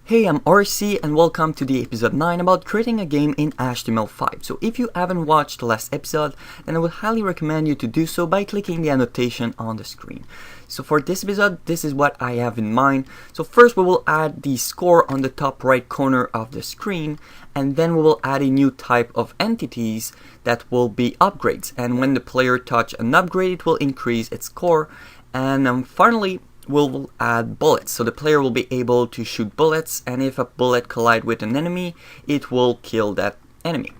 Hey, I'm RC and welcome to the episode 9 about creating a game in HTML5. So if you haven't watched the last episode, then I would highly recommend you to do so by clicking the annotation on the screen. So for this episode, this is what I have in mind. So first we will add the score on the top right corner of the screen, and then we will add a new type of entities that will be upgrades. And when the player touches an upgrade, it will increase its score. And finally, we'll add bullets, so the player will be able to shoot bullets, and if a bullet collides with an enemy, it will kill that enemy.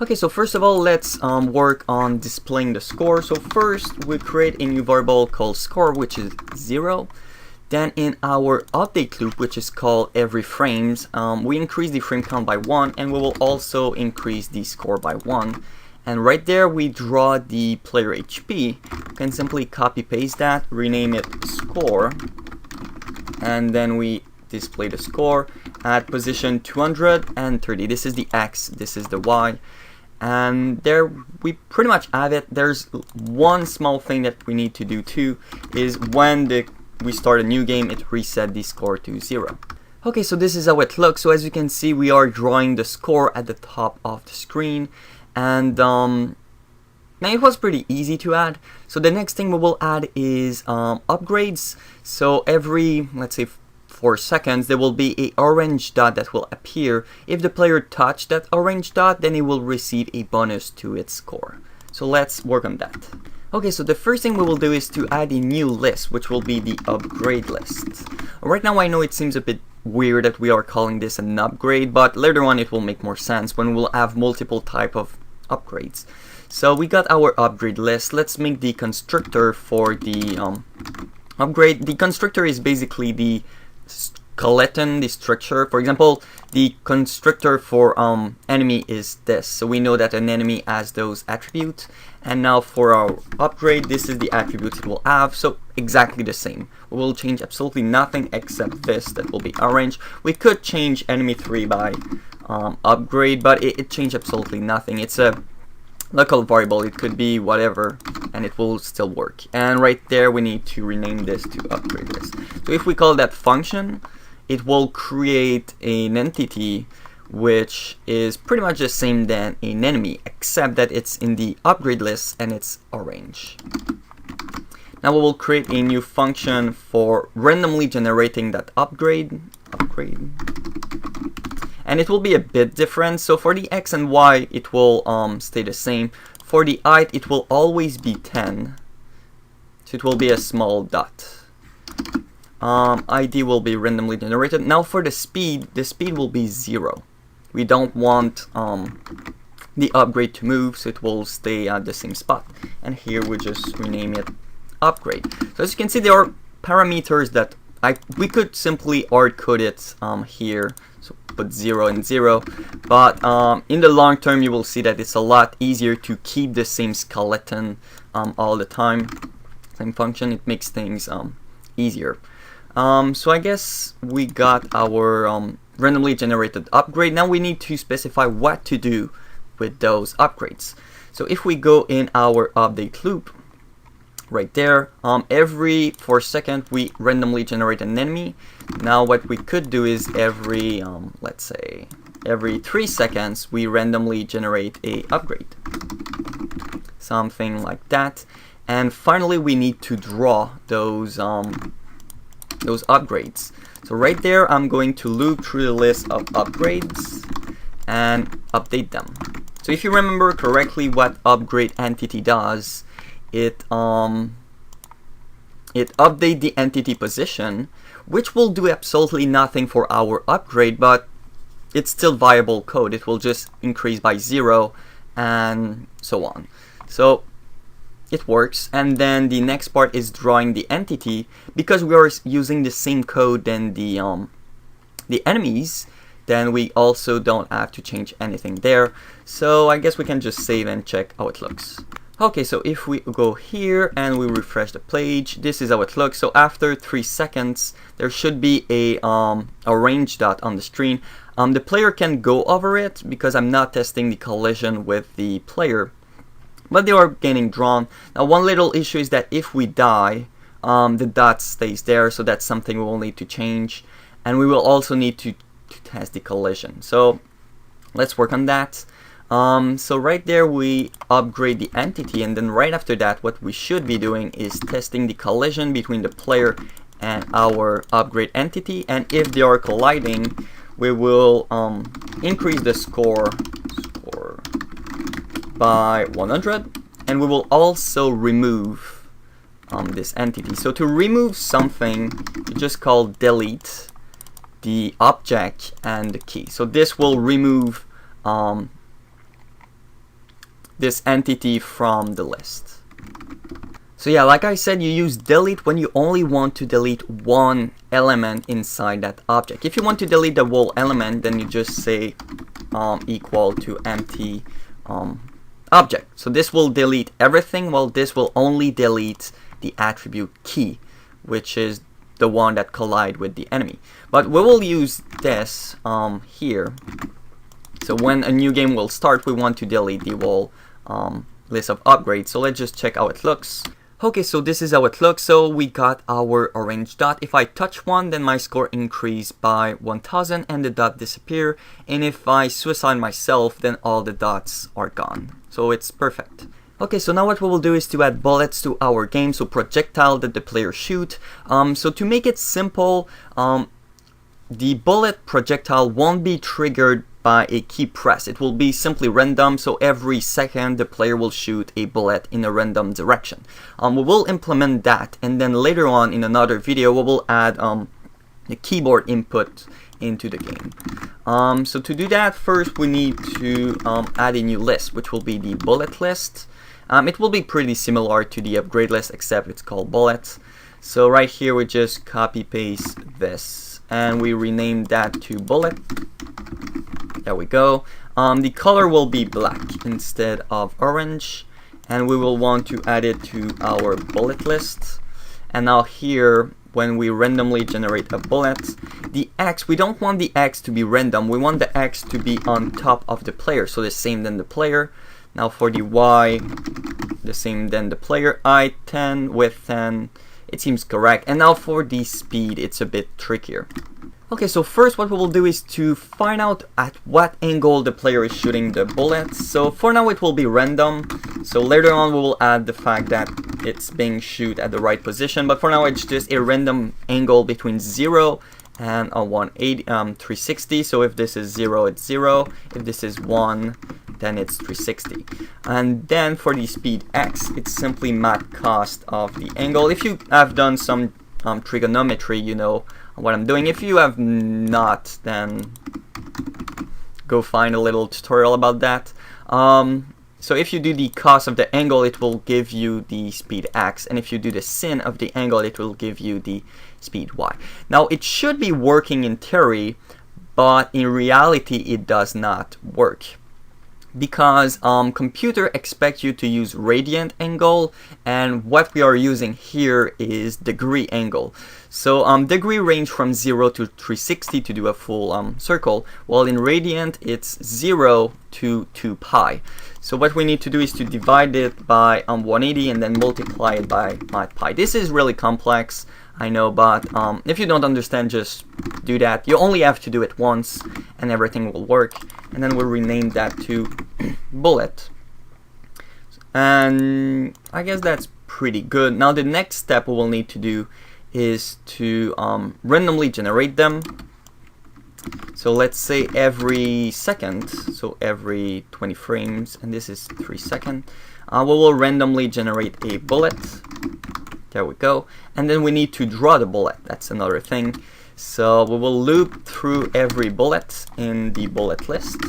Okay, so first of all, let's work on displaying the score. So first, we create a new variable called score, which is 0. Then in our update loop, which is called every frames, we increase the frame count by 1, and we will also increase the score by 1. And right there, we draw the player HP. You can simply copy paste that, rename it score, and then we display the score at position 230. This is the X, this is the Y. And there we pretty much have it. There's one small thing that we need to do too, is when we start a new game, it resets the score to 0. Okay, so this is how it looks. So as you can see, we are drawing the score at the top of the screen. And now it was pretty easy to add. So the next thing we will add is upgrades. So every, let's say, 4 seconds, there will be an orange dot that will appear. If the player touches that orange dot, then he will receive a bonus to its score. So let's work on that. Okay, so the first thing we will do is to add a new list, which will be the upgrade list. Right now I know it seems a bit weird that we are calling this an upgrade, but later on it will make more sense when we'll have multiple type of upgrades. So we got our upgrade list. Let's make the constructor for the upgrade. The constructor is basically the skeleton, the structure. For example, the constructor for enemy is this. So we know that an enemy has those attributes. And now for our upgrade, this is the attributes it will have. So exactly the same. We will change absolutely nothing except this, that will be orange. We could change enemy 3 by upgrade, but it changed absolutely nothing. It's a local variable, it could be whatever, and it will still work. And right there we need to rename this to upgrade list. So if we call that function, it will create an entity which is pretty much the same than an enemy, except that it's in the upgrade list and it's orange. Now we will create a new function for randomly generating that upgrade. And it will be a bit different. So for the X and Y, it will stay the same. For the height, it will always be 10. So it will be a small dot. ID will be randomly generated. Now for the speed will be 0. We don't want the upgrade to move, so it will stay at the same spot. And here we just rename it upgrade. So as you can see, there are parameters that we could simply hard code it here. So put 0 and 0, but in the long term you will see that it's a lot easier to keep the same skeleton all the time, same function. It makes things easier. So I guess we got our randomly generated upgrade. Now we need to specify what to do with those upgrades. So if we go in our update loop, right there, every 4 seconds we randomly generate an enemy. Now what we could do is every let's say every 3 seconds we randomly generate a upgrade, something like that. And finally we need to draw those upgrades. So right there I'm going to loop through the list of upgrades and update them. So if you remember correctly, what upgrade entity does, it updates the entity position, which will do absolutely nothing for our upgrade, but it's still viable code. It will just increase by 0 and so on. So it works. And then the next part is drawing the entity. Because we are using the same code than the enemies, then we also don't have to change anything there. So I guess we can just save and check how it looks. Okay, so if we go here and we refresh the page, this is how it looks. So after 3 seconds, there should be a orange dot on the screen. The player can go over it because I'm not testing the collision with the player, but they are getting drawn. Now one little issue is that if we die, the dot stays there, so that's something we will need to change. And we will also need to test the collision. So let's work on that. So right there we upgrade the entity, and then right after that what we should be doing is testing the collision between the player and our upgrade entity, and if they are colliding we will increase the score by 100, and we will also remove this entity. So to remove something you just call delete the object and the key. So this will remove this entity from the list. So yeah, like I said, you use delete when you only want to delete one element inside that object. If you want to delete the whole element, then you just say equal to empty object. So this will delete everything, while this will only delete the attribute key, which is the one that collide with the enemy. But we will use this here. So when a new game will start, we want to delete the whole list of upgrades. So let's just check how it looks. Okay, so this is how it looks. So we got our orange dot. If I touch one, then my score increase by 1000 and the dot disappear. And if I suicide myself, then all the dots are gone. So it's perfect. Okay, so now what we will do is to add bullets to our game, so projectile that the player shoot. So to make it simple, the bullet projectile won't be triggered by a key press. It will be simply random, so every second the player will shoot a bullet in a random direction. We will implement that, and then later on in another video we will add the keyboard input into the game. So to do that, first we need to add a new list, which will be the bullet list. It will be pretty similar to the upgrade list, except it's called bullets. So right here we just copy paste this and we rename that to bullet. There we go. The color will be black instead of orange, and we will want to add it to our bullet list. And now here, when we randomly generate a bullet, the X, we don't want the X to be random, we want the X to be on top of the player, so the same than the player. Now for the Y, the same than the player, I 10, width 10, it seems correct. And now for the speed, it's a bit trickier. Okay, so first what we will do is to find out at what angle the player is shooting the bullets. So for now it will be random, so later on we will add the fact that it's being shoot at the right position, but for now it's just a random angle between 0 and a 360. So if this is 0, it's 0, if this is 1, then it's 360. And then for the speed X, it's simply mat cost of the angle. If you have done some trigonometry, you know what I'm doing. If you have not, then go find a little tutorial about that. So if you do the cos of the angle, it will give you the speed X, and if you do the sin of the angle, it will give you the speed Y. Now it should be working in theory, but in reality it does not work, because computer expect you to use radian angle, and what we are using here is degree angle. So degree range from 0 to 360 to do a full circle, while in radian it's 0 to 2 pi. So what we need to do is to divide it by 180 and then multiply it by pi. This is really complex, I know, but if you don't understand, just do that. You only have to do it once and everything will work. And then we'll rename that to bullet. And I guess that's pretty good. Now the next step we will need to do is to randomly generate them. So let's say every second, so every 20 frames, and this is 3 seconds, we will randomly generate a bullet. There we go. And then we need to draw the bullet. That's another thing. So we will loop through every bullet in the bullet list.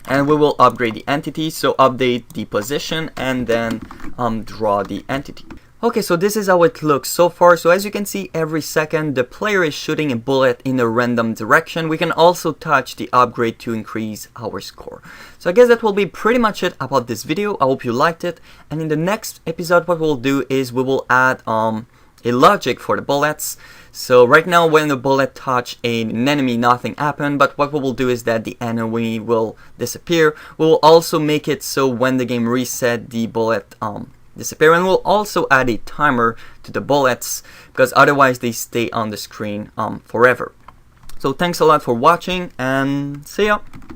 And we will upgrade the entity, so update the position and then draw the entity. Okay, so this is how it looks so far. So as you can see, every second the player is shooting a bullet in a random direction. We can also touch the upgrade to increase our score. So I guess that will be pretty much it about this video. I hope you liked it. And in the next episode, what we'll do is we will add a logic for the bullets. So right now when the bullet touch an enemy, nothing happened, but what we will do is that the enemy will disappear. We will also make it so when the game reset, the bullet disappear, and we'll also add a timer to the bullets, because otherwise they stay on the screen forever. So thanks a lot for watching, and see ya!